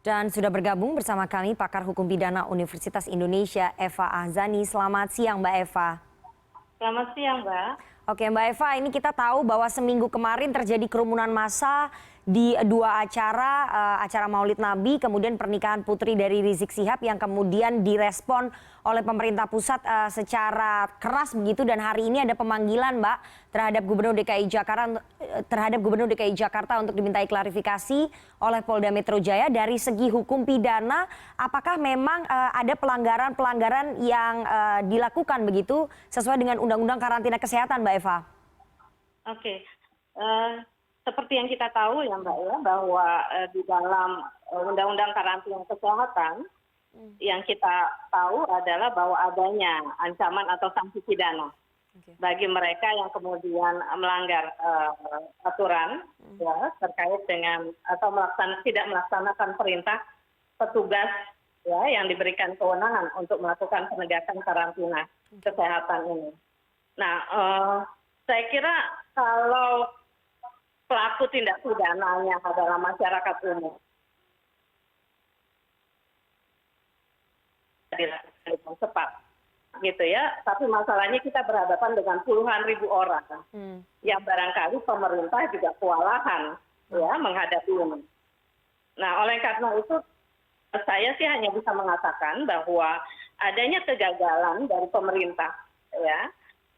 Dan sudah bergabung bersama kami pakar hukum pidana Universitas Indonesia, Eva Ahzani. Selamat siang Mbak Eva. Selamat siang, Mbak. Oke Mbak Eva, ini kita tahu bahwa seminggu kemarin terjadi kerumunan massa di dua acara Maulid Nabi, kemudian pernikahan putri dari Rizik Syihab yang kemudian direspon oleh pemerintah pusat secara keras begitu, dan hari ini ada pemanggilan Mbak terhadap Gubernur DKI Jakarta untuk dimintai klarifikasi oleh Polda Metro Jaya. Dari segi hukum pidana, apakah memang ada pelanggaran yang dilakukan begitu sesuai dengan Undang-Undang Karantina Kesehatan Mbak Eva? Oke. Seperti yang kita tahu ya Mbak ya, bahwa di dalam Undang-Undang Karantina Kesehatan yang kita tahu adalah bahwa adanya ancaman atau sanksi pidana bagi mereka yang kemudian melanggar aturan ya, terkait dengan atau tidak melaksanakan perintah petugas ya, yang diberikan kewenangan untuk melakukan penegakan karantina kesehatan ini. Nah, saya kira kalau pelaku tindak pidananya adalah masyarakat umum, dilakukan dengan cepat, gitu ya. Tapi masalahnya kita berhadapan dengan puluhan ribu orang, yang barangkali pemerintah juga kewalahan ya menghadapi ini. Nah, oleh karena itu saya sih hanya bisa mengatakan bahwa adanya kegagalan dari pemerintah ya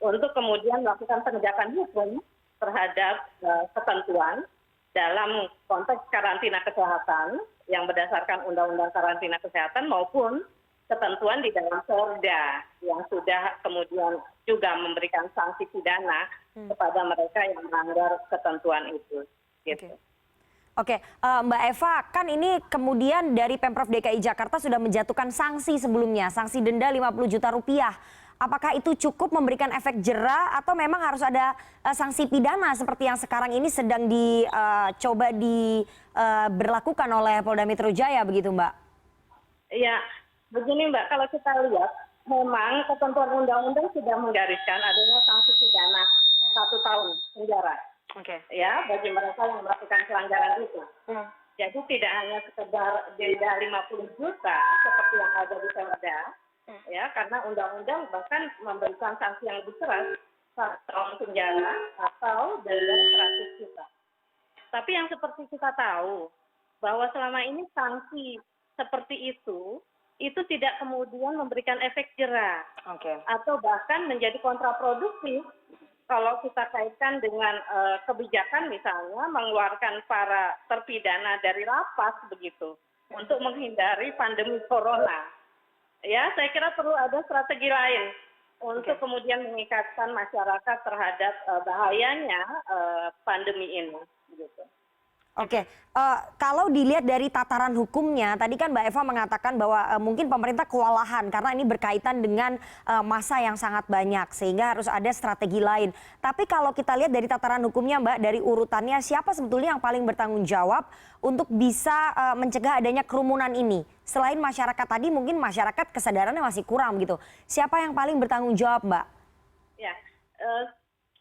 untuk kemudian melakukan penegakan hukum terhadap ketentuan dalam konteks karantina kesehatan yang berdasarkan Undang-Undang Karantina Kesehatan maupun ketentuan di dalam Perda yang sudah kemudian juga memberikan sanksi pidana kepada mereka yang melanggar ketentuan itu. Gitu. Oke, Mbak Eva, kan ini kemudian dari Pemprov DKI Jakarta sudah menjatuhkan sanksi sebelumnya, sanksi denda 50 juta rupiah. Apakah itu cukup memberikan efek jera atau memang harus ada sanksi pidana seperti yang sekarang ini sedang dicoba diberlakukan oleh Polda Metro Jaya begitu Mbak? Ya, begini Mbak, kalau kita lihat memang ketentuan undang-undang sudah menggariskan adanya sanksi pidana 1 tahun penjara. Ya, bagi mereka yang melakukan pelanggaran itu. Jadi tidak hanya sekedar denda 50 juta seperti yang ada di Perda, ya, karena undang-undang bahkan memberikan sanksi yang lebih keras, 1 tahun penjara atau denda 100 juta. Tapi yang seperti kita tahu bahwa selama ini sanksi seperti itu tidak kemudian memberikan efek jera, atau bahkan menjadi kontraproduktif kalau kita kaitkan dengan kebijakan misalnya mengeluarkan para terpidana dari lapas begitu untuk menghindari pandemi corona. Ya, saya kira perlu ada strategi lain untuk kemudian mengikatkan masyarakat terhadap bahayanya pandemi ini. Gitu. Oke, kalau dilihat dari tataran hukumnya, tadi kan Mbak Eva mengatakan bahwa mungkin pemerintah kewalahan karena ini berkaitan dengan massa yang sangat banyak sehingga harus ada strategi lain. Tapi kalau kita lihat dari tataran hukumnya Mbak, dari urutannya siapa sebetulnya yang paling bertanggung jawab untuk bisa mencegah adanya kerumunan ini? Selain masyarakat tadi, mungkin masyarakat kesadarannya masih kurang gitu. Siapa yang paling bertanggung jawab Mbak? Ya,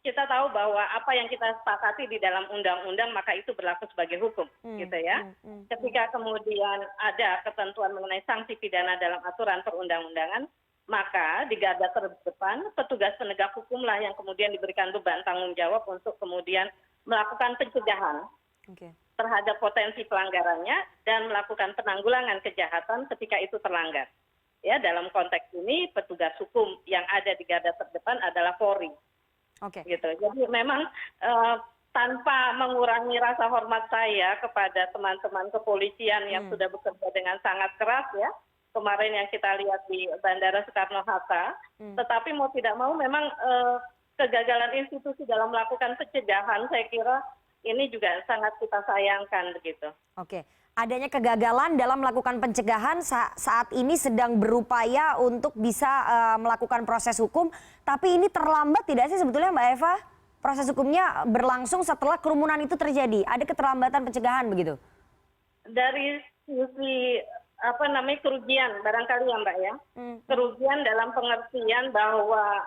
kita tahu bahwa apa yang kita sepakati di dalam undang-undang maka itu berlaku sebagai hukum, gitu ya. Ketika kemudian ada ketentuan mengenai sanksi pidana dalam aturan perundang-undangan, maka di garda terdepan petugas penegak hukumlah yang kemudian diberikan beban tanggung jawab untuk kemudian melakukan pencegahan terhadap potensi pelanggarannya dan melakukan penanggulangan kejahatan ketika itu terlanggar. Ya, dalam konteks ini petugas hukum yang ada di garda terdepan adalah Polri. Gitu. Jadi memang tanpa mengurangi rasa hormat saya kepada teman-teman kepolisian yang sudah bekerja dengan sangat keras ya, kemarin yang kita lihat di Bandara Soekarno-Hatta, tetapi mau tidak mau memang kegagalan institusi dalam melakukan pencegahan saya kira ini juga sangat kita sayangkan begitu. Oke. Adanya kegagalan dalam melakukan pencegahan saat ini sedang berupaya untuk bisa melakukan proses hukum, tapi ini terlambat tidak sih sebetulnya Mbak Eva? Proses hukumnya berlangsung setelah kerumunan itu terjadi, ada keterlambatan pencegahan begitu? Dari sisi kerugian barangkali ya Mbak ya, kerugian dalam pengertian bahwa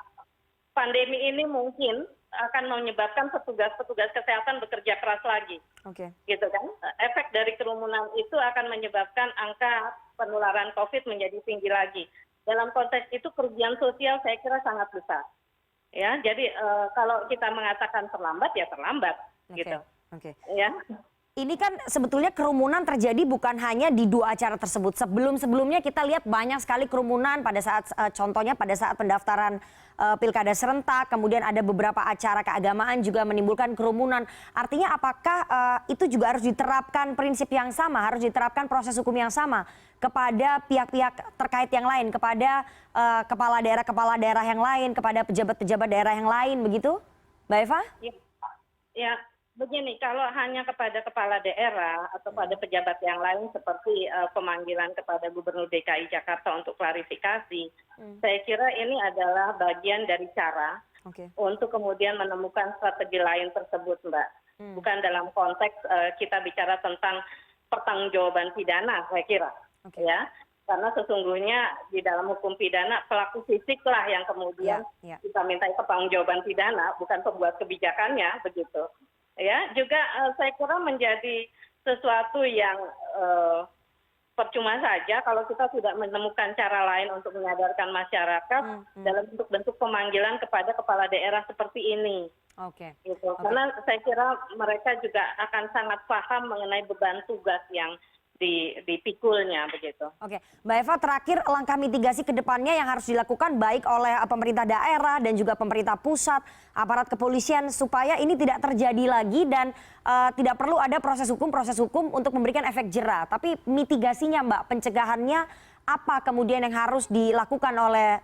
pandemi ini mungkin akan menyebabkan petugas-petugas kesehatan bekerja keras lagi. Oke. Gitu kan. Efek dari kerumunan itu akan menyebabkan angka penularan COVID menjadi tinggi lagi. Dalam konteks itu kerugian sosial saya kira sangat besar. Ya, jadi kalau kita mengatakan terlambat ya terlambat gitu. Oke. Ya. Ini kan sebetulnya kerumunan terjadi bukan hanya di 2 acara tersebut. Sebelum-sebelumnya kita lihat banyak sekali kerumunan pada saat contohnya pada saat pendaftaran pilkada serentak, kemudian ada beberapa acara keagamaan juga menimbulkan kerumunan. Artinya apakah itu juga harus diterapkan prinsip yang sama, harus diterapkan proses hukum yang sama kepada pihak-pihak terkait yang lain, kepada kepala daerah yang lain, kepada pejabat-pejabat daerah yang lain begitu? Mbak Eva? Ya. Begini, kalau hanya kepada kepala daerah atau pada pejabat yang lain seperti pemanggilan kepada Gubernur DKI Jakarta untuk klarifikasi, saya kira ini adalah bagian dari cara untuk kemudian menemukan strategi lain tersebut, Mbak. Bukan dalam konteks kita bicara tentang pertanggungjawaban pidana, saya kira. Ya, karena sesungguhnya di dalam hukum pidana pelaku fisik lah yang kemudian kita mintai pertanggungjawaban pidana, bukan pembuat kebijakannya, begitu. Ya, juga saya kira menjadi sesuatu yang percuma saja kalau kita tidak menemukan cara lain untuk menyadarkan masyarakat dalam bentuk pemanggilan kepada kepala daerah seperti ini. Gitu. Karena saya kira mereka juga akan sangat paham mengenai beban tugas yang dipikulnya begitu. Oke, Mbak Eva, terakhir langkah mitigasi ke depannya yang harus dilakukan baik oleh pemerintah daerah dan juga pemerintah pusat, aparat kepolisian supaya ini tidak terjadi lagi dan tidak perlu ada proses hukum untuk memberikan efek jera. Tapi mitigasinya, Mbak, pencegahannya apa kemudian yang harus dilakukan oleh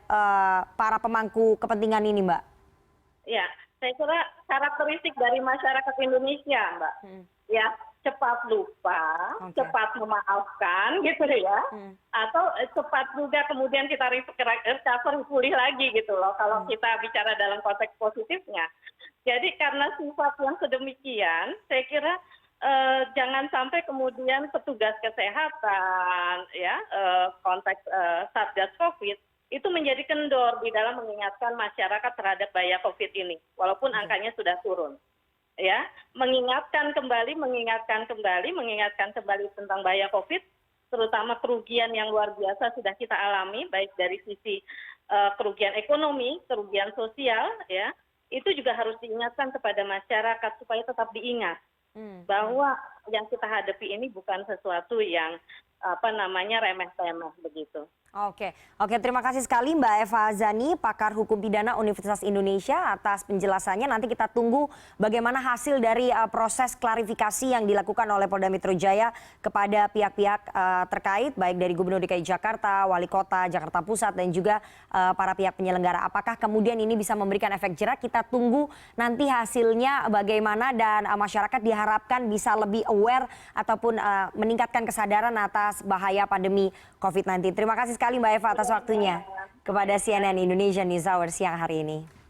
para pemangku kepentingan ini, Mbak? Ya, saya kira karakteristik dari masyarakat Indonesia, Mbak. Ya, cepat lupa, cepat memaafkan gitu ya, atau cepat juga kemudian kita recover pulih lagi gitu loh kalau kita bicara dalam konteks positifnya. Jadi karena sifat yang sedemikian, saya kira jangan sampai kemudian petugas kesehatan ya konteks Satgas Covid itu menjadi kendor di dalam mengingatkan masyarakat terhadap bahaya Covid ini, walaupun angkanya sudah turun. Ya, mengingatkan kembali tentang bahaya Covid, terutama kerugian yang luar biasa sudah kita alami, baik dari sisi kerugian ekonomi, kerugian sosial, ya, itu juga harus diingatkan kepada masyarakat supaya tetap diingat bahwa yang kita hadapi ini bukan sesuatu yang remeh-temeh begitu. Oke, terima kasih sekali Mbak Eva Zani, pakar hukum pidana Universitas Indonesia atas penjelasannya. Nanti kita tunggu bagaimana hasil dari proses klarifikasi yang dilakukan oleh Polda Metro Jaya kepada pihak-pihak terkait, baik dari Gubernur DKI Jakarta, Wali Kota Jakarta Pusat, dan juga para pihak penyelenggara. Apakah kemudian ini bisa memberikan efek jera? Kita tunggu nanti hasilnya bagaimana, dan masyarakat diharapkan bisa lebih aware ataupun meningkatkan kesadaran atas bahaya pandemi COVID-19. Terima kasih sekali Mbak Eva atas waktunya kepada CNN Indonesia News Hour siang hari ini.